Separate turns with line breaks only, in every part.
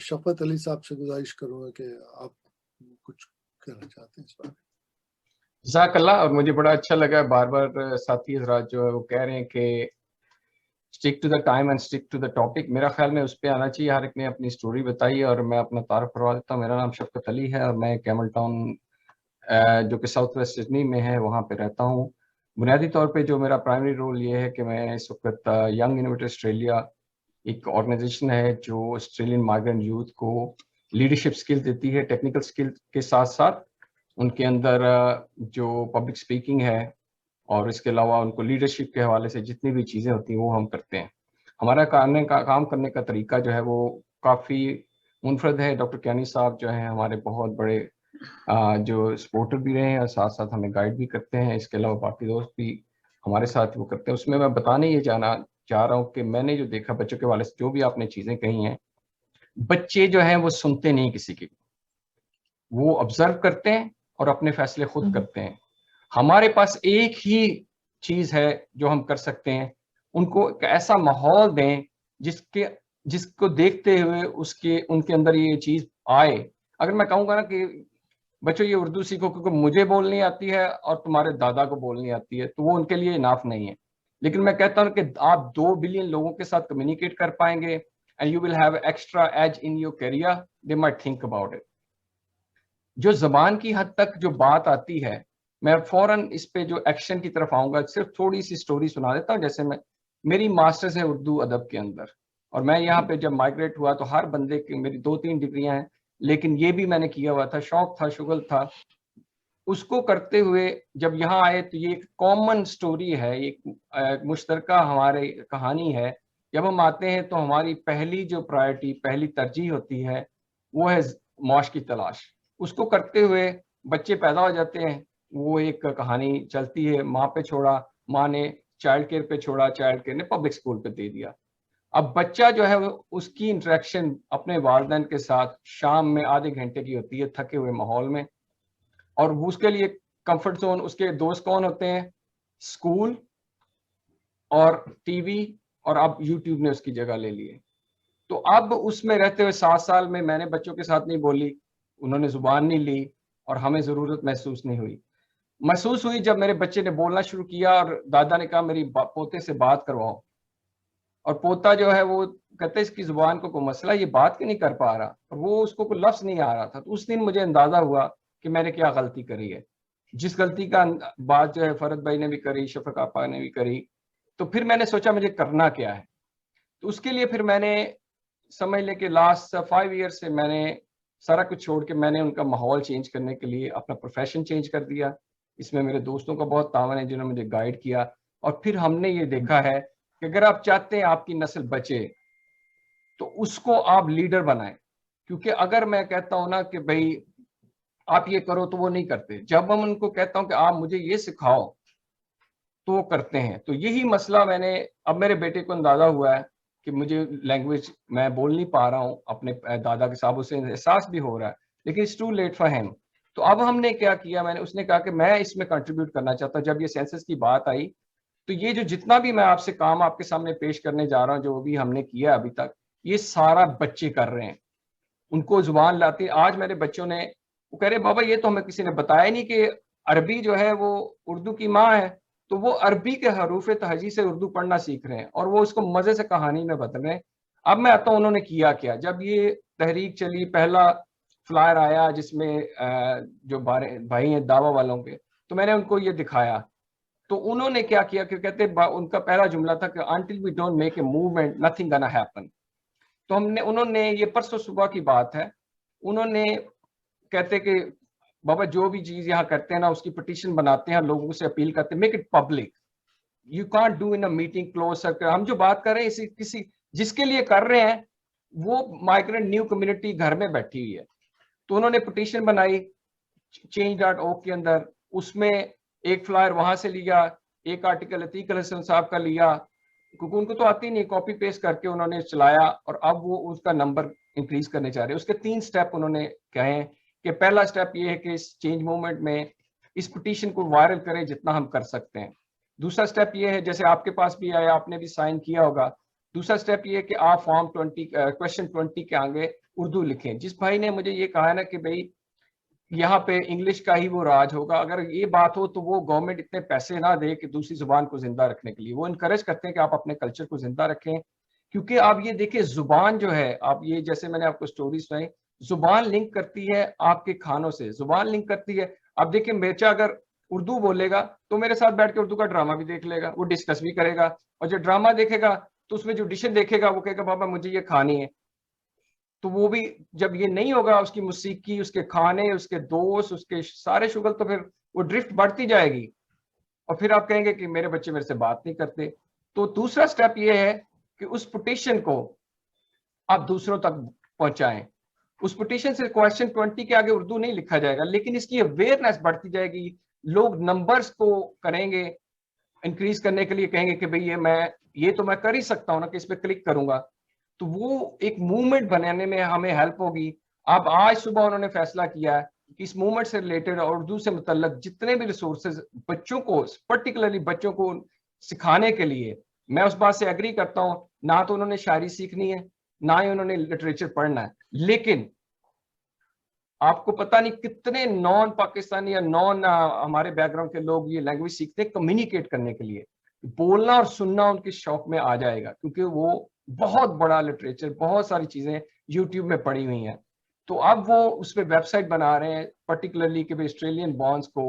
शफकत अली साहब से गुजारिश करूंगा कि आप कुछ कहना चाहते हैं इस बारे में।
जज़ाकल्लाह। और मुझे बड़ा अच्छा लगा, बार बार साथी हजरात जो है वो कह रहे हैं कि stick to the time and stick to the topic. मेरा ख्याल में उस पर आना चाहिए। हर एक ने अपनी स्टोरी बताई और मैं अपना तारुफ करवा देता हूँ। मेरा नाम शफकत अली है और मैं कैमल टाउन जो कि साउथ वेस्ट सिडनी में है वहाँ पे रहता हूँ। बुनियादी तौर पे जो मेरा प्राइमरी रोल ये है कि मैं इस वक्त यंग इनोवेटर ऑस्ट्रेलिया एक ऑर्गेनाइजेशन है जो ऑस्ट्रेलियन माइग्रेंट यूथ को लीडरशिप स्किल देती है, टेक्निकल स्किल के साथ साथ उनके अंदर जो पब्लिक स्पीकिंग है और इसके अलावा उनको लीडरशिप के हवाले से जितनी भी चीज़ें होती हैं वो हम करते हैं। हमारा काम करने का तरीका जो है वो काफ़ी मुनफरद है। डॉक्टर कैनी साहब जो हैं हमारे बहुत बड़े जो सपोर्टर भी रहे हैं और साथ साथ हमें गाइड भी करते हैं। इसके अलावा बाकी दोस्त भी हमारे साथ वो करते हैं। उसमें मैं बताने ये जाना चाह रहा हूँ कि मैंने जो देखा बच्चों के वाले से, जो भी आपने चीज़ें कही हैं, बच्चे जो हैं वो सुनते नहीं किसी की, वो ऑब्जर्व करते हैं और अपने फैसले खुद करते हैं। हमारे पास एक ही चीज़ है जो हम कर सकते हैं, उनको एक ऐसा माहौल दें जिसको देखते हुए उनके अंदर ये चीज़ आए। अगर मैं कहूँगा ना कि बच्चों ये उर्दू सीखो क्योंकि मुझे बोलनी आती है और तुम्हारे दादा को बोलनी आती है, तो वो उनके लिए इनाफ नहीं है। लेकिन मैं कहता हूँ कि आप 2 बिलियन लोगों के साथ कम्युनिकेट कर पाएंगे and you will have extra edge in your career, they might think about it. जो जबान की हद तक जो बात आती है, मैं फौरन इस पे जो एक्शन की तरफ आऊंगा। सिर्फ थोड़ी सी स्टोरी सुना देता हूँ। जैसे मेरी मास्टर्स है उर्दू अदब के अंदर और मैं यहाँ पे जब माइग्रेट हुआ तो हर बंदे की मेरी 2-3 डिग्रियां हैं, लेकिन ये भी मैंने किया हुआ था, शौक था, शुगल था। उसको करते हुए जब यहाँ आए तो ये एक कॉमन स्टोरी है, एक मुश्तरका हमारे कहानी है। जब हम आते हैं तो हमारी पहली जो प्रायोरिटी, पहली तरजीह होती है वो है मौश की तलाश। उसको करते हुए बच्चे पैदा हो जाते हैं, वो एक कहानी चलती है। माँ पे छोड़ा, माँ ने चाइल्ड केयर पे छोड़ा, चाइल्ड केयर ने पब्लिक स्कूल पे दे दिया। अब बच्चा जो है उसकी इंटरेक्शन अपने वालिदैन के साथ शाम में आधे घंटे की होती है, थके हुए माहौल में, और उसके लिए कंफर्ट जोन, उसके दोस्त कौन होते हैं? स्कूल और टीवी, और अब यूट्यूब ने उसकी जगह ले ली है। तो अब उसमें रहते हुए 7 साल में मैंने बच्चों के साथ नहीं बोली, उन्होंने जुबान नहीं ली और हमें ज़रूरत महसूस हुई जब मेरे बच्चे ने बोलना शुरू किया और दादा ने कहा मेरी पोते से बात करवाओ। और पोता जो है वो कहते इसकी जुबान को कोई मसला, ये बात क्यों नहीं कर पा रहा, और वो उसको कोई लफ्ज़ नहीं आ रहा था। तो उस दिन मुझे अंदाज़ा हुआ कि मैंने क्या गलती करी है। जिस गलती का बात जो है फरद भाई ने भी करी, शफक आपा ने भी करी। तो फिर मैंने सोचा मुझे करना क्या है। तो उसके लिए फिर मैंने समझ लें कि लास्ट 5 ईयर से मैंने सारा कुछ छोड़ के मैंने उनका माहौल चेंज करने के लिए अपना प्रोफेशन चेंज कर दिया। इसमें मेरे दोस्तों का बहुत तावन है जिन्होंने मुझे गाइड किया। और फिर हमने ये देखा है कि अगर आप चाहते हैं आपकी नस्ल बचे तो उसको आप लीडर बनाएं। क्योंकि अगर मैं कहता हूं ना कि भाई आप ये करो तो वो नहीं करते। जब हम उनको कहता हूं कि आप मुझे ये सिखाओ तो वो करते हैं। तो यही मसला अब मेरे बेटे को अंदाजा हुआ है कि मुझे लैंग्वेज मैं बोल नहीं पा रहा हूँ, अपने दादा के साहब से एहसास भी हो रहा है, लेकिन it's too late for him. तो अब हमने क्या किया, उसने कहा कि मैं इसमें कंट्रीब्यूट करना चाहता हूँ। जब ये सेंसस की बात आई तो ये जो जितना भी मैं आपसे काम आपके सामने पेश करने जा रहा हूँ, जो भी हमने किया अभी तक, ये सारा बच्चे कर रहे हैं। उनको जुबान लाती। आज मेरे बच्चों ने वो कह रहे बाबा ये तो हमें किसी ने बताया नहीं कि अरबी जो है वो उर्दू की माँ है। तो वो अरबी के हरूफ तहजी से उर्दू पढ़ना सीख रहे हैं और वो इसको मजे से कहानी में बदल रहे हैं। अब मैं आता हूँ उन्होंने किया क्या। जब ये तहरीक चली, पहला फ्लायर आया जिसमें जो भाई हैं दावा वालों के, तो मैंने उनको ये दिखाया। तो उन्होंने क्या किया कि कहते उनका पहला जुमला था कि until we don't make a movement nothing gonna happen। तो उन्होंने ये परसों सुबह की बात है, उन्होंने कहते कि बाबा जो भी चीज यहाँ करते हैं ना उसकी पिटीशन बनाते हैं, लोगों से अपील करते हैं, make it public, you can't do in a meeting close circle. हम जो बात कर रहे हैं इसी किसी जिसके लिए कर रहे हैं वो माइग्रेंट न्यू कम्युनिटी घर में बैठी हुई है। तो उन्होंने पिटीशन बनाई change.org के अंदर, उसमें एक फ्लायर वहां से लिया, एक आर्टिकल अतीक अल हसन साहब का लिया, क्योंकि उनको तो आती नहीं, कॉपी पेस्ट करके उन्होंने चलाया और अब वो उसका नंबर इंक्रीज करने जा रहे हैं। उसके 3 स्टेप उन्होंने कहे कि पहला स्टेप ये है कि इस चेंज मूवमेंट में इस पिटीशन को वायरल करें जितना हम कर सकते हैं। दूसरा स्टेप ये है, जैसे आपके पास भी आया, आपने भी साइन किया होगा। दूसरा स्टेप ये है कि आप फॉर्म 20 क्वेश्चन 20 के आगे उर्दू लिखें। जिस भाई ने मुझे ये कहा है ना कि भाई यहाँ पे इंग्लिश का ही वो राज होगा, अगर ये बात हो तो वो गवर्नमेंट इतने पैसे ना दे कि दूसरी जुबान को जिंदा रखने के लिए। वो इनकरेज करते हैं कि आप अपने कल्चर को जिंदा रखें, क्योंकि आप ये देखिए जुबान जो है, आप ये जैसे मैंने आपको स्टोरी सुनाई, जुबान लिंक करती है आपके खानों से, जुबान लिंक करती है। आप देखिए बेचा अगर उर्दू बोलेगा तो मेरे साथ बैठ के उर्दू का ड्रामा भी देख लेगा, वो डिस्कस भी करेगा, और जो ड्रामा देखेगा तो उसमें जो डिशें देखेगा वो कहेगा बाबा मुझे ये खानी है। तो वो भी जब ये नहीं होगा, उसकी मौसीकी, उसके खाने, उसके दोस्त, उसके सारे शुगल, तो फिर वो ड्रिफ्ट बढ़ती जाएगी और फिर आप कहेंगे कि मेरे बच्चे मेरे से बात नहीं करते। तो दूसरा स्टेप ये है कि उस पिटीशन को आप दूसरों तक पहुंचाएं। उस पिटीशन से क्वेश्चन 20 के आगे उर्दू नहीं लिखा जाएगा, लेकिन इसकी अवेयरनेस बढ़ती जाएगी। लोग नंबर्स को करेंगे इंक्रीज करने के लिए, कहेंगे कि भाई ये तो मैं कर ही सकता हूं ना कि इस पर क्लिक करूंगा। तो वो एक मूवमेंट बनाने में हमें हेल्प होगी। अब आज सुबह उन्होंने फैसला किया है कि इस मूवमेंट से रिलेटेड और उर्दू से मुतल्लक जितने भी रिसोर्सेज बच्चों को, पर्टिकुलरली बच्चों को सिखाने के लिए, मैं उस बात से एग्री करता हूं। ना तो उन्होंने शायरी सीखनी है, ना ही उन्होंने लिटरेचर पढ़ना है, लेकिन आपको पता नहीं कितने नॉन पाकिस्तानी या नॉन हमारे बैकग्राउंड के लोग ये लैंग्वेज सीखते हैं कम्युनिकेट करने के लिए। बोलना और सुनना उनके शौक में आ जाएगा, क्योंकि वो बहुत बड़ा लिटरेचर, बहुत सारी चीजें यूट्यूब में पड़ी हुई हैं। तो अब वो उस पर वेबसाइट बना रहे हैं, पर्टिकुलरली कि ऑस्ट्रेलियन बॉन्ड्स को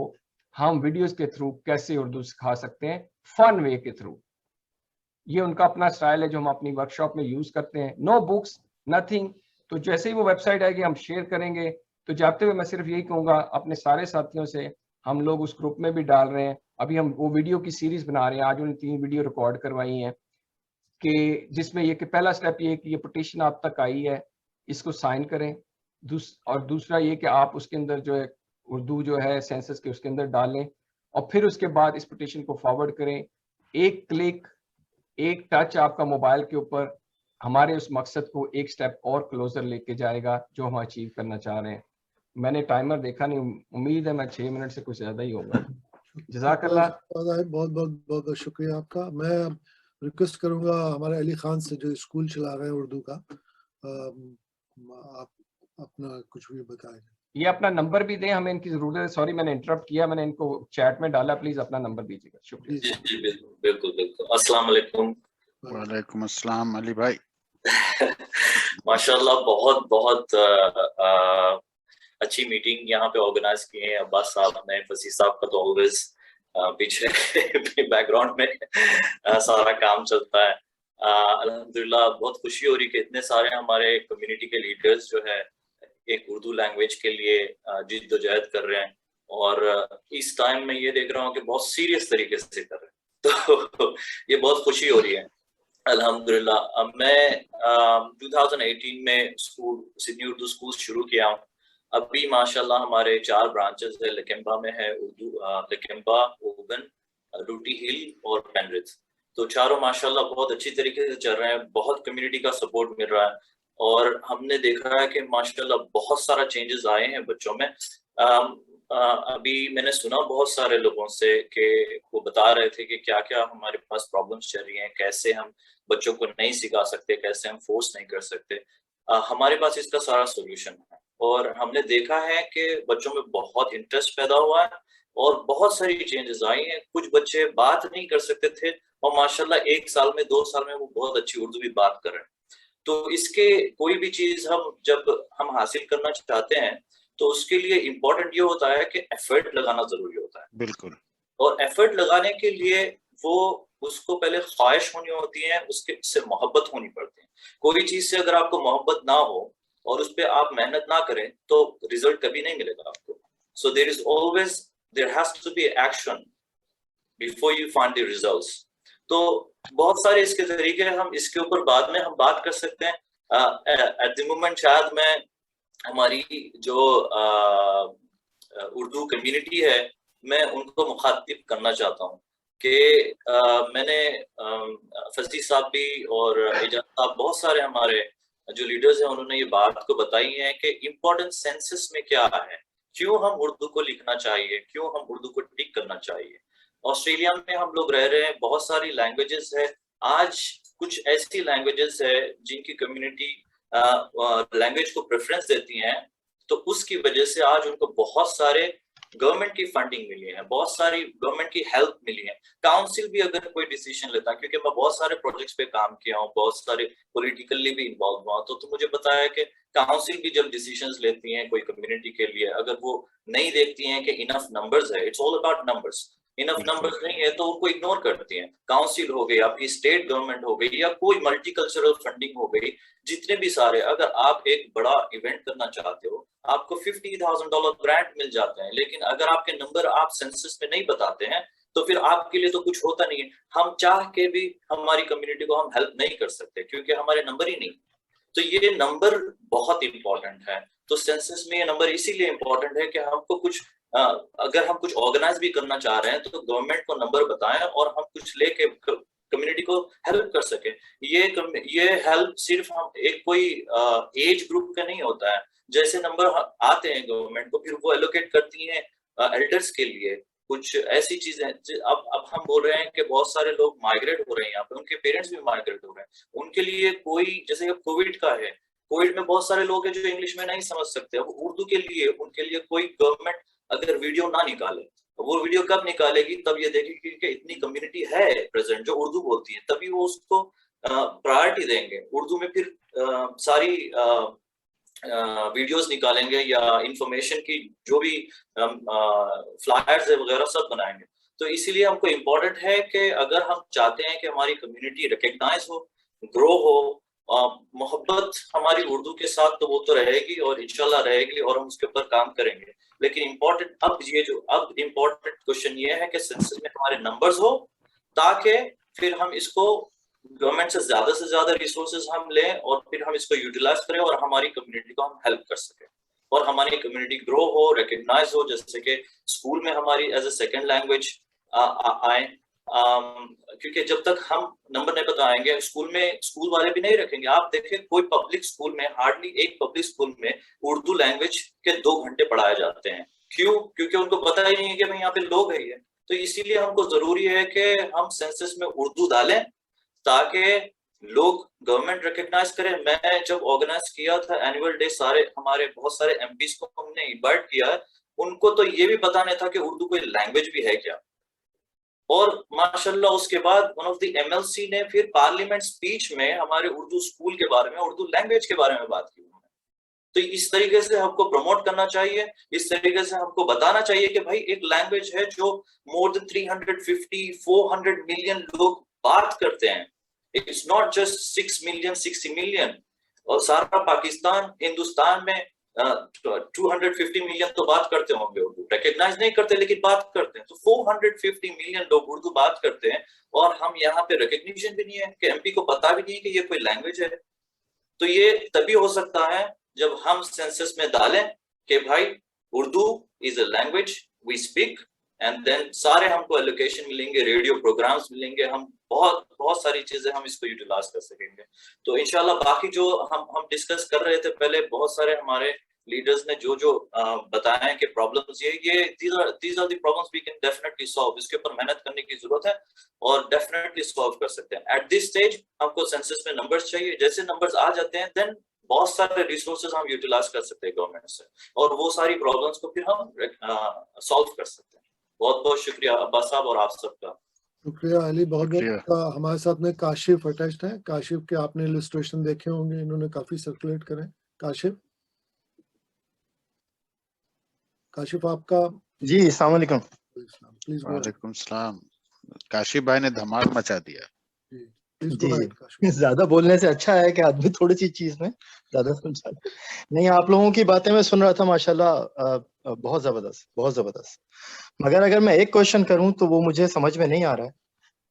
हम वीडियोस के थ्रू कैसे उर्दू सिखा सकते हैं, फन वे के थ्रू। ये उनका अपना स्टाइल है जो हम अपनी वर्कशॉप में यूज करते हैं। No books, nothing. तो जैसे ही वो वेबसाइट आएगी हम शेयर करेंगे। तो जाते हुए मैं सिर्फ यही कहूंगा अपने सारे साथियों से, हम लोग उस ग्रुप में भी डाल रहे हैं, अभी हम वो वीडियो की सीरीज बना रहे हैं। आज उन्होंने 3 वीडियो रिकॉर्ड करवाई हैं कि जिसमें ये कि पहला स्टेप ये कि ये पिटीशन आप तक आई है, इसको साइन करें। और दूसरा ये कि आप उसके अंदर जो है उर्दू जो है सेंसस के उसके अंदर डालें, और फिर उसके बाद इस पिटीशन को फॉरवर्ड करें। एक क्लिक, एक टच आपका मोबाइल के ऊपर हमारे उस मकसद को एक स्टेप और क्लोजर लेके जाएगा जो हम अचीव करना चाह रहे हैं। मैंने टाइमर देखा नहीं, उम्मीद है मैं 6 मिनट से कुछ ज्यादा ही होगा। जज़ाकल्लाह।
बहुत बहुत बहुत बहुत शुक्रिया आपका। मैं रिक्वेस्ट करूंगा हमारे अली खान से जो स्कूल चला रहे हैं उर्दू का, आप अपना कुछ भी बताएं।
ये अपना नंबर भी दें, हमें इनकी जरूरत है। सॉरी मैंने इंटरप्ट किया, मैंने इनको चैट में डाला, प्लीज अपना नंबर दीजिएगा। शुक्रिया।
जी बिल्कुल बिल्कुल। अस्सलाम वालेकुम।
वालेकुम अस्सलाम अली भाई।
माशाल्लाह बहुत बहुत अच्छी मीटिंग यहाँ पे ऑर्गेनाइज किए हैं अब्बास साहब ने। फसीह साहब का तो ऑलवेज पीछे बैकग्राउंड में सारा काम चलता है। अल्हम्दुलिल्लाह बहुत खुशी हो रही कि इतने सारे हमारे कम्युनिटी के लीडर्स जो है एक उर्दू लैंग्वेज के लिए जिद्दोजहद कर रहे हैं, और इस टाइम में ये देख रहा हूँ कि बहुत सीरियस तरीके से कर रहे हैं, तो ये बहुत खुशी हो रही है अल्हम्दुलिल्लाह। मैं 2018 में स्कूल सिडनी उर्दू स्कूल शुरू किया हूँ। अभी माशाल्लाह हमारे 4 ब्रांचेस है। लकेम्बा में है उर्दू, लकेम्बा, ओबन, रूटी हिल और पेनरिथ। तो चारों माशाल्लाह बहुत अच्छी तरीके से चल रहे हैं, बहुत कम्युनिटी का सपोर्ट मिल रहा है, और हमने देखा है कि माशाल्लाह बहुत सारा चेंजेस आए हैं बच्चों में। अभी मैंने सुना बहुत सारे लोगों से कि वो बता रहे थे कि क्या क्या हमारे पास प्रॉब्लम्स चल रही हैं, कैसे हम बच्चों को नहीं सिखा सकते, कैसे हम फोर्स नहीं कर सकते। हमारे पास इसका सारा सोल्यूशन है, और हमने देखा है कि बच्चों में बहुत इंटरेस्ट पैदा हुआ है और बहुत सारी चेंजेस आई हैं। कुछ बच्चे बात नहीं कर सकते थे और माशाल्लाह 1 साल में 2 साल में वो बहुत अच्छी उर्दू भी बात कर रहे हैं। तो इसके कोई भी चीज जब हम हासिल करना चाहते हैं तो उसके लिए इम्पोर्टेंट ये होता है कि एफर्ट लगाना जरूरी होता है।
बिल्कुल।
और एफर्ट लगाने के लिए वो उसको पहले ख्वाहिश होनी होती है, उससे मोहब्बत होनी पड़ती है। कोई चीज से अगर आपको मोहब्बत ना हो और उस पर आप मेहनत ना करें तो रिजल्ट कभी नहीं मिलेगा आपको। So there has to be action before you find the results. तो बहुत सारे इसके तरीके हैं, हम इसके ऊपर बाद में हम बात कर सकते हैं। एट द मोमेंट शायद मैं हमारी जो उर्दू कम्युनिटी है मैं उनको मुखातिब करना चाहता हूँ कि मैंने फसीह साहब भी और एजाज साहब, बहुत सारे हमारे जो लीडर्स हैं, उन्होंने ये बात को बताई है कि इम्पोर्टेंट सेंसेस में क्या है, क्यों हम उर्दू को लिखना चाहिए, क्यों हम उर्दू को टिक करना चाहिए। ऑस्ट्रेलिया में हम लोग रह रहे हैं, बहुत सारी लैंग्वेजेस है। आज कुछ ऐसी लैंग्वेजेस है जिनकी कम्युनिटी लैंग्वेज को प्रेफरेंस देती हैं, तो उसकी वजह से आज उनको बहुत सारे गवर्नमेंट की फंडिंग मिली है, बहुत सारी गवर्नमेंट की हेल्प मिली है। काउंसिल भी अगर कोई डिसीजन लेता है, क्योंकि मैं बहुत सारे प्रोजेक्ट्स पे काम किया हूँ, बहुत सारे पॉलिटिकली भी इन्वॉल्व हुआ, तो मुझे पता है कि काउंसिल भी जब डिसीजंस लेती हैं कोई कम्युनिटी के लिए, अगर वो नहीं देखती हैं कि इनफ नंबर्स है, it's all about numbers, enough numbers नहीं है तो उनको इग्नोर करती हैं। काउंसिल हो गई, आपकी स्टेट गवर्नमेंट हो गई, या कोई मल्टीकल्चरल फंडिंग हो गई, जितने भी सारे, अगर आप एक बड़ा इवेंट करना चाहते हो, आपको $50,000 ग्रांट मिल जाते हैं, लेकिन अगर आपके नंबर आप सेंसस में नहीं बताते हैं तो फिर आपके लिए तो कुछ होता नहीं है। हम चाह के भी हमारी कम्युनिटी को हम हेल्प नहीं कर सकते क्योंकि हमारे नंबर ही नहीं। तो ये नंबर बहुत इंपॉर्टेंट है। तो सेंसस में ये नंबर इसीलिए इंपॉर्टेंट है कि हमको कुछ अगर हम कुछ ऑर्गेनाइज भी करना चाह रहे हैं तो गवर्नमेंट को नंबर बताएं और हम कुछ लेके कम्युनिटी को हेल्प कर सके। ये हेल्प सिर्फ हम एक कोई एज ग्रुप का नहीं होता है। जैसे नंबर आते हैं गवर्नमेंट को, फिर वो एलोकेट करती हैं एल्डर्स के लिए, कुछ ऐसी चीजें। अब हम बोल रहे हैं कि बहुत सारे लोग माइग्रेट हो रहे हैं यहाँ पे, उनके पेरेंट्स भी माइग्रेट हो रहे हैं, उनके लिए कोई, जैसे अब कोविड का है, कोविड में बहुत सारे लोग हैं जो इंग्लिश में नहीं समझ सकते, अब उर्दू के लिए उनके लिए कोई गवर्नमेंट अगर वीडियो ना निकाले, वो वीडियो कब निकालेगी, तब ये देखेगी कि इतनी कम्युनिटी है प्रेजेंट जो उर्दू बोलती है, तभी वो उसको प्रायोरिटी देंगे। उर्दू में फिर सारी वीडियोस निकालेंगे या इंफॉर्मेशन की जो भी फ्लायर्स है वगैरह सब बनाएंगे। तो इसीलिए हमको इम्पोर्टेंट है कि अगर हम चाहते हैं कि हमारी कम्युनिटी रिकग्नाइज हो, ग्रो हो, मोहब्बत हमारी उर्दू के साथ, तो वो तो रहेगी और इंशाल्लाह रहेगी और हम उसके ऊपर काम करेंगे। लेकिन इम्पोर्टेंट अब इम्पोर्टेंट क्वेश्चन ये है कि सेंसस में हमारे नंबर्स हो, ताकि फिर हम इसको गवर्नमेंट से ज्यादा रिसोर्सेज हम लें और फिर हम इसको यूटिलाइज करें और हमारी कम्युनिटी को हम हेल्प कर सकें और हमारी कम्युनिटी ग्रो हो, रिकग्नाइज हो, जैसे कि स्कूल में हमारी एज ए सेकेंड लैंग्वेज आए। क्योंकि जब तक हम नंबर नहीं बताएंगे, स्कूल वाले भी नहीं रखेंगे। आप देखें कोई पब्लिक स्कूल में, हार्डली एक पब्लिक स्कूल में उर्दू लैंग्वेज के 2 घंटे पढ़ाए जाते हैं। क्यों? क्योंकि उनको पता ही नहीं है कि भाई यहाँ पे लोग है। तो इसीलिए हमको जरूरी है कि हम सेंसस में उर्दू डालें ताकि लोग, गवर्नमेंट रिकग्नाइज करे। मैं जब ऑर्गेनाइज किया था एनुअल डे, हमारे बहुत सारे एमपीज को हमने इनवाइट किया, उनको तो ये भी पता नहीं था कि उर्दू कोई लैंग्वेज भी है क्या। और माशाल्लाह उसके बाद वन ऑफ द एमएलसी ने फिर पार्लियामेंट स्पीच में हमारे उर्दू स्कूल के बारे में, उर्दू लैंग्वेज के बारे में बात की। तो इस तरीके से हमको प्रमोट करना चाहिए, इस तरीके से हमको बताना चाहिए कि भाई एक लैंग्वेज है जो मोर देन 350-400 मिलियन लोग बात करते हैं। It's not just 6 million 60 million. और सारा पाकिस्तान, हिंदुस्तान में 250 मिलियन तो बात करते होंगे उर्दू, रिकग्नाइज नहीं करते लेकिन बात करते हैं। तो 450 मिलियन लोग उर्दू बात करते हैं और हम यहाँ पे रिकग्निशन भी नहीं है कि एमपी को पता भी नहीं है कि ये कोई लैंग्वेज है। तो ये तभी हो सकता है जब हम सेंसस में डालें कि भाई Urdu is a language we speak, and then सारे हमको एलोकेशन मिलेंगे, रेडियो प्रोग्राम्स मिलेंगे, हम बहुत सारी चीजें हम इसको यूटिलाइज कर सकेंगे। तो इंशाल्लाह बाकी जो हम डिस्कस कर रहे थे पहले, बहुत सारे हमारे लीडर्स ने जो बताया कि प्रॉब्लम्स ये these are the problems we can definitely solve। इसके ऊपर मेहनत करने की जरूरत है और डेफिनेटली सॉल्व कर सकते हैं। एट दिस स्टेज हमको सेंसस में नंबर्स चाहिए, जैसे नंबर्स आ जाते हैं देन बहुत सारे रिसोर्सेज हम यूटिलाइज कर सकते हैं गवर्नमेंट से और वो सारी प्रॉब्लम्स को फिर हम सॉल्व कर सकते हैं। बहुत बहुत शुक्रिया अब्बास साहब और आप सबका।
शुक्रिया अली, बहुत बहुत। हमारे साथ में काशिफ अटैच्ड है। काशिफ के आपने इलस्ट्रेशन देखे होंगे, इन्होंने काफी सर्कुलेट करे। काशिफ आपका।
जी अस्सलाम वालेकुम।
प्लीज।
वालेकुम सलाम। काशिफ भाई ने धमाल मचा दिया।
जी, ज्यादा बोलने से अच्छा है कि आदमी थोड़ी सी चीज में ज्यादा समझा। नहीं, आप लोगों की बातें मैं सुन रहा था, माशाल्लाह बहुत जबरदस्त। मगर अगर मैं एक क्वेश्चन करूं तो वो मुझे समझ में नहीं आ रहा है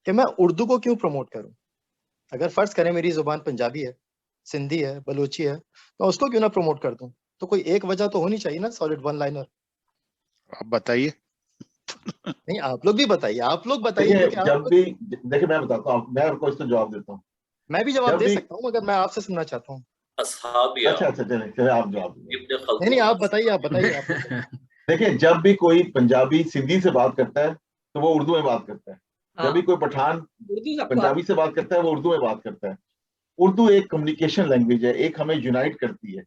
कि मैं उर्दू को क्यों प्रमोट करूं। अगर फर्ज करें मेरी जुबान पंजाबी है, सिंधी है, बलोची है, तो उसको क्यों ना प्रमोट कर दूं। तो कोई एक वजह तो होनी चाहिए ना, सॉलिड वन लाइनर।
आप बताइए।
नहीं, आप लोग भी बताइए, आप लोग बताइए।
जब भी देखिए मैं बताता हूँ, मैं आपको इसको जवाब देता हूँ।
मैं भी जवाब दे सकता हूँ मगर मैं आपसे सुनना चाहता हूँ।
अच्छा चलिए आप जवाब दीजिए।
नहीं आप बताइए।
देखिए, जब भी कोई पंजाबी सिंधी से बात करता है तो वो उर्दू में बात करता है, जब भी कोई पठान पंजाबी से बात करता है वो उर्दू में बात करता है। उर्दू एक कम्युनिकेशन लैंग्वेज है, एक हमें यूनाइट करती है।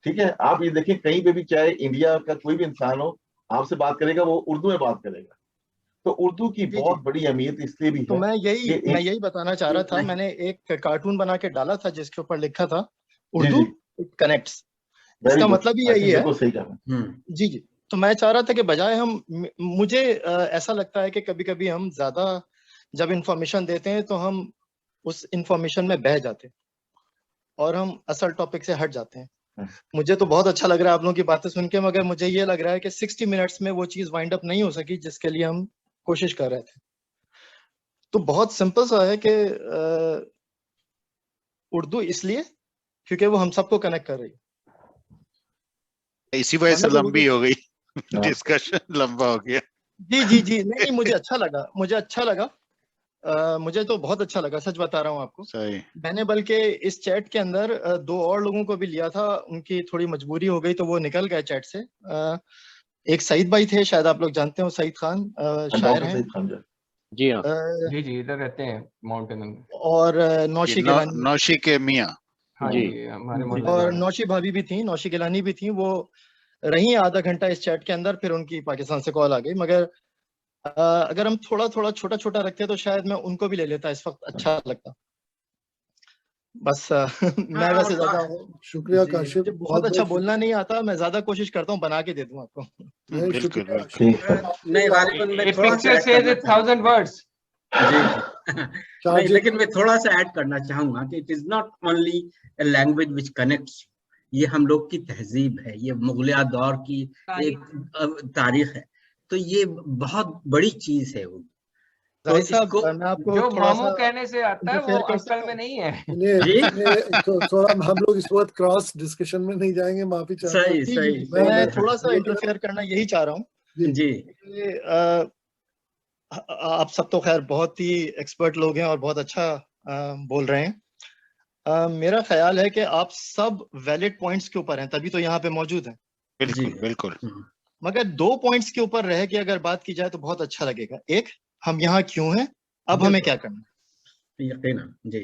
ठीक है, आप ये देखें कहीं पे भी, चाहे इंडिया का कोई भी इंसान हो, आपसे बात करेगा वो उर्दू में बात करेगा। तो उर्दू की
जी जी।
बहुत बड़ी अहमियत इसलिए भी
तो
है
मैं
कि
यही बताना चाह रहा था। मैंने एक कार्टून बना के डाला था जिसके ऊपर लिखा था
जी
उर्दू
जी,
कनेक्ट्स।
वेरी
इसका
गुड,
मतलब ही
आई
यही
थिंक
है।
बिल्कुल सही कहा।
जी जी। तो मैं चाह रहा था कि बजाय मुझे ऐसा लगता है कि कभी कभी हम ज्यादा जब इंफॉर्मेशन देते हैं तो हम उस इंफॉर्मेशन में बह जाते हैं और हम असल टॉपिक से हट जाते हैं। मुझे तो बहुत अच्छा लग रहा है आप लोगों की बातें सुन के, मगर मुझे ये लग रहा है कि 60 मिनट्स में वो चीज वाइंड अप नहीं हो सकी जिसके लिए हम कोशिश कर रहे थे। तो बहुत सिंपल सा है कि उर्दू इसलिए क्योंकि वो हम सबको कनेक्ट कर रही है।
इसी वजह से
वरना तो
लंबी हो गई,
हाँ।
डिस्कशन लंबा हो गया।
जी जी जी। नहीं मुझे अच्छा लगा, मुझे अच्छा लगा। मुझे तो बहुत अच्छा लगा, सच बता रहा हूँ आपको।
सही।
मैंने बल्कि इस चैट के अंदर दो और लोगों को भी लिया था, उनकी थोड़ी मजबूरी हो गई तो वो निकल गए चैट से। एक सईद भाई थे, शायद आप लोग जानते हो, सईद खान शायर
डॉक्टर
हैं।
सईद खान जी।
जी हाँ।
जी जी, इधर रहते हैं माउंटेन में।
और नौशी गिलानी।
नौशी के मियाँ।
हाँ
जी।
जी, हमारे
जी।
मोहल्ले
और
वाले।
नौशी भाभी भी थी, नौशी गिलानी भी थी। वो रही आधा घंटा इस चैट के अंदर, फिर उनकी पाकिस्तान से कॉल आ गई। मगर अगर हम थोड़ा थोड़ा छोटा छोटा रखते तो शायद मैं उनको भी ले लेता इस वक्त, अच्छा लगता। बस मैं वैसे ज्यादा
शुक्रिया
जी,
काशिफ,
मुझे बहुत अच्छा बोलना नहीं आता, मैं ज्यादा कोशिश करता हूँ बना के दे दूं आपको।
नहीं
बिल्कुल
शुक्रिया
बिल्कुल।
ठीक है।
नहीं गालिबन मैं
If
थोड़ा सा
picture
ऐड
says
करना
it 1000 words.
जी नहीं,
शाहजी,
लेकिन मैं थोड़ा सा ऐड करना चाहूंगा कि it is not only a language which connects. ये हम लोग की तहजीब है, ये मुगलिया दौर की एक तारीख है। तो ये बहुत बड़ी चीज है। तो
जाहिद साहब,
इसको
मैं आपको
जो
थोड़ा
मामू
सा
कहने से आता है वो
इंटरफेयर कर
अंकल
सकता
में
हूँ?
नहीं है।
जी
थोड़ा हम लोग इस वक्त क्रॉस डिस्कशन में नहीं जाएंगे, माफी चाहता हूँ।
सही
जी
सही
जी,
सही
मैं
बात
थोड़ा सा
ये
इंटरफेयर करना यही चाह रहा हूँ
जी
जी
कि आप सब तो खैर बहुत ही एक्सपर्ट लोग हैं और बहुत अच्छा बोल रहे हैं। मेरा ख्याल है कि आप सब वैलिड पॉइंट्स के ऊपर हैं, तभी तो यहाँ पे मौजूद हैं।
जी
बिल्कुल बिल्कुल।
मगर 2 पॉइंट्स के ऊपर रह के अगर बात की जाए तो बहुत अच्छा लगेगा। एक, हम यहाँ क्यों हैं, अब हमें क्या करना है।
यकीनन जी।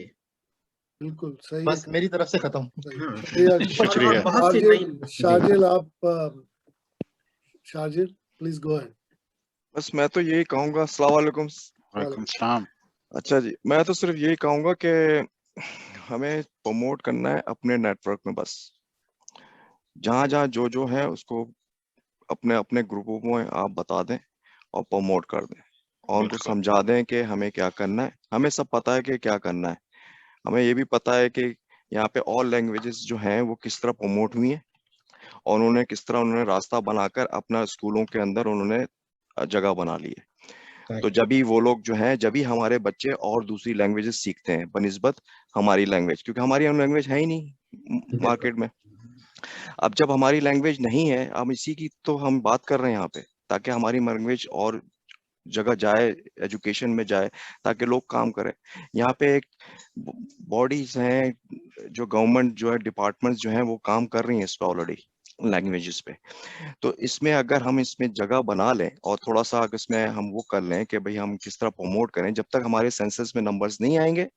बिल्कुल सही है।
बस मेरी तरफ से खत्म।
हाँ।
शुक्रिया।
शुक्रिया।
और बहुत सी
शारजिल,
नई
शारजिल आप शारजिल प्लीज गो अहेड।
बस मैं तो यही कहूंगा, अस्सलाम वालेकुम।
वालेकुम सलाम।
अच्छा जी, मैं तो सिर्फ यही कहूंगा कि हमें प्रमोट करना है अपने नेटवर्क में। बस जहां जहां जो है उसको अपने अपने ग्रुपों में आप बता दें और प्रमोट कर दें और उनको
बिल्कुल।
समझा दें कि हमें क्या करना है। हमें सब पता है कि क्या करना है। हमें ये भी पता है कि यहाँ पे ऑल लैंग्वेजेस जो हैं वो किस तरह प्रमोट हुई हैं और उन्होंने किस तरह उन्होंने रास्ता बनाकर अपना स्कूलों के अंदर उन्होंने जगह बना ली है। तो जब भी वो लोग जो हैं, जब भी हमारे बच्चे और दूसरी लैंग्वेजेस सीखते हैं बनिस्बत हमारी लैंग्वेज, क्योंकि हमारी लैंग्वेज है ही नहीं मार्केट में। अब जब हमारी लैंग्वेज नहीं है, हम इसी की तो हम बात कर रहे हैं यहाँ पे, ताकि हमारी लैंग्वेज और जगह जाए, एजुकेशन में जाए, ताकि लोग काम करें। यहाँ पे एक बॉडीज हैं जो गवर्नमेंट जो है, डिपार्टमेंट्स जो हैं वो काम कर रही हैं इस पे ऑलरेडी लैंग्वेजेस पे। तो इसमें अगर हम इसमें जगह बना लें और थोड़ा सा अगर इसमें हम वो कर लें कि भाई हम किस तरह प्रमोट करें, जब तक हमारे सेंसस में नंबर्स नहीं आएंगे,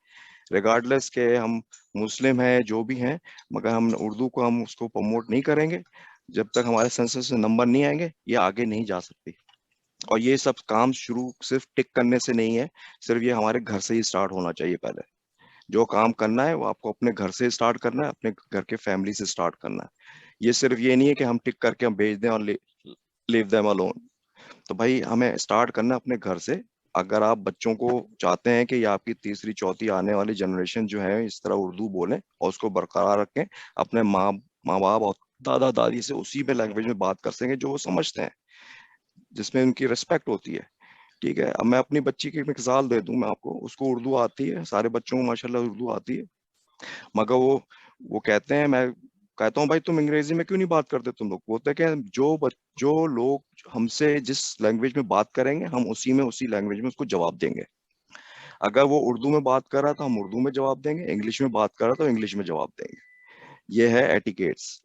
रिगार्डलेस के हम मुस्लिम हैं जो भी हैं, मगर हम उर्दू को हम उसको प्रमोट नहीं करेंगे, जब तक हमारे सेंसस में नंबर नहीं आएंगे ये आगे नहीं जा सकती। और ये सब काम शुरू सिर्फ टिक करने से नहीं है, सिर्फ ये हमारे घर से ही स्टार्ट होना चाहिए। पहले जो काम करना है वो आपको अपने घर से स्टार्ट करना है, अपने घर के फैमिली से स्टार्ट करना है। ये सिर्फ ये नहीं है कि हम टिक करके हम भेज दें और लीव देम अलोन। तो भाई हमें स्टार्ट करना है अपने घर से। अगर आप बच्चों को चाहते हैं कि ये आपकी तीसरी चौथी आने वाली जनरेशन जो है इस तरह उर्दू बोले और उसको बरकरार रखें, अपने माँ बाप और दादा दादी से उसी में लैंग्वेज में बात कर सकेंगे जो वो समझते हैं, जिसमें उनकी रिस्पेक्ट होती है। ठीक है, अब मैं अपनी बच्ची की मिसाल दे दूं मैं आपको, उसको उर्दू आती है, सारे बच्चों को माशाल्लाह उर्दू आती है, मगर वो कहते हैं, मैं कहता हूँ भाई तुम अंग्रेजी में क्यों नहीं बात करते तुम लोग। बोलते हैं कि जो लोग हमसे जिस लैंग्वेज में बात करेंगे हम उसी में उसी लैंग्वेज में उसको जवाब देंगे। अगर वो उर्दू में बात कर रहा था हम उर्दू में जवाब देंगे, इंग्लिश में बात कर रहा था तो इंग्लिश में जवाब देंगे। ये है एटिकेट्स।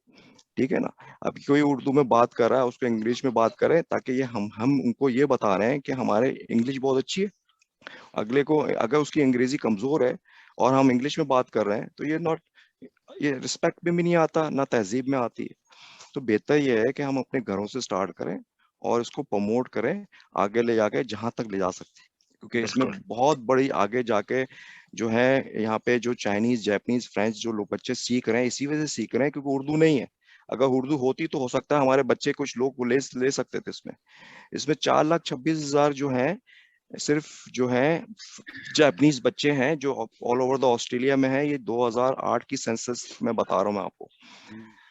ठीक है ना। अब कोई उर्दू में बात कर रहा है उसको इंग्लिश में बात करें, ताकि ये हम उनको ये बता रहे हैं कि हमारे इंग्लिश बहुत अच्छी है, अगले को अगर उसकी अंग्रेजी कमजोर है और हम इंग्लिश में बात कर रहे हैं तो ये रिस्पेक्ट में भी नहीं आता, ना तहजीब में आती है। तो बेहतर ये है कि हम अपने घरों से स्टार्ट करें और इसको प्रमोट करें, आगे ले जाके जहां तक ले जा सकते हैं, क्योंकि इसमें बहुत बड़ी आगे जाके जो है यहाँ पे जो चाइनीज, जापानीज, फ्रेंच जो लोग बच्चे सीख रहे हैं इसी वजह से सीख रहे हैं क्योंकि उर्दू नहीं है। अगर उर्दू होती तो हो सकता है हमारे बच्चे कुछ लोग ले सकते थे इसमें 4,26,000 जो है सिर्फ जो है जापानीज बच्चे हैं जो ऑल ओवर द ऑस्ट्रेलिया में है। ये 2008 की सेंसस में बता रहा हूँ मैं आपको।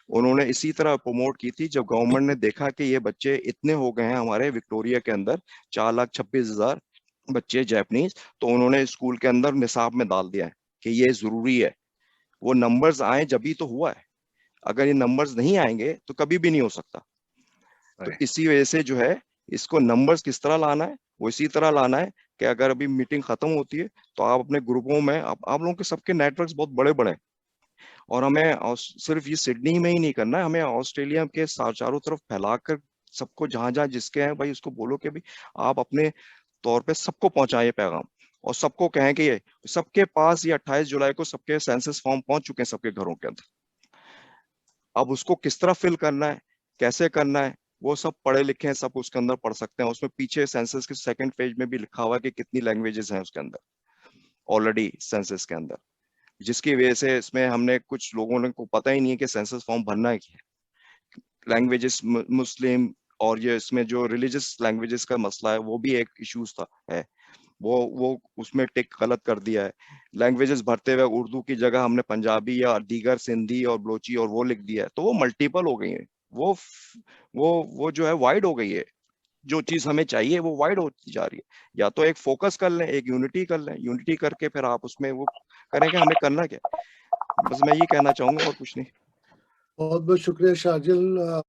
उन्होंने इसी तरह प्रमोट की थी जब गवर्नमेंट ने देखा कि ये बच्चे इतने हो गए हैं हमारे विक्टोरिया के अंदर 4,26,000 बच्चे जापानीज, तो उन्होंने स्कूल के अंदर निसाब में डाल दिया है कि ये जरूरी है। वो नंबर्स आए जब ही तो हुआ है, अगर ये नंबर्स नहीं आएंगे तो कभी भी नहीं हो सकता। तो इसी वजह से जो है इसको नंबर्स किस तरह लाना है, वो इसी तरह लाना है कि अगर अभी मीटिंग खत्म होती है तो आप अपने ग्रुपों में आप लोगों के सबके नेटवर्क्स बहुत बड़े बड़े हैं और हमें सिर्फ ये सिडनी में ही नहीं करना है, हमें ऑस्ट्रेलिया के चारों तरफ फैलाकर सबको जहां जहां जिसके हैं भाई उसको बोलो कि भाई आप अपने तौर पे सबको पहुंचाए पैगाम और सबको कहें कि ये सबके पास ये 28 जुलाई को सबके सेंसस फॉर्म पहुंच चुके हैं सबके घरों के अंदर। अब उसको किस तरह फिल करना है, कैसे करना है, वो सब पढ़े लिखे हैं, सब उसके अंदर पढ़ सकते हैं। उसमें पीछे सेंसस के सेकंड पेज में भी लिखा हुआ है कि कितनी लैंग्वेजेस हैं उसके अंदर ऑलरेडी सेंसस के अंदर, जिसकी वजह से इसमें हमने कुछ लोगों ने को पता ही नहीं है कि सेंसस फॉर्म भरना है क्या। लैंग्वेजेस मुस्लिम और ये इसमें जो रिलीजियस लैंग्वेजेस का मसला है वो भी एक इश्यूज था है, वो उसमें टिक गलत कर दिया है। लैंग्वेजेस भरते हुए उर्दू की जगह हमने पंजाबी या दीगर सिंधी और बलोची और वो लिख दिया है, तो वो मल्टीपल हो गई है, वो जो है वाइड हो गई है। जो चीज हमें चाहिए वो वाइड होती जा रही है। या तो एक फोकस कर लें, एक यूनिटी कर लें, यूनिटी करके फिर आप उसमें वो करेंगे हमें करना क्या। बस मैं ये कहना चाहूंगा और कुछ नहीं।
बहुत बहुत शुक्रिया शार्जिल।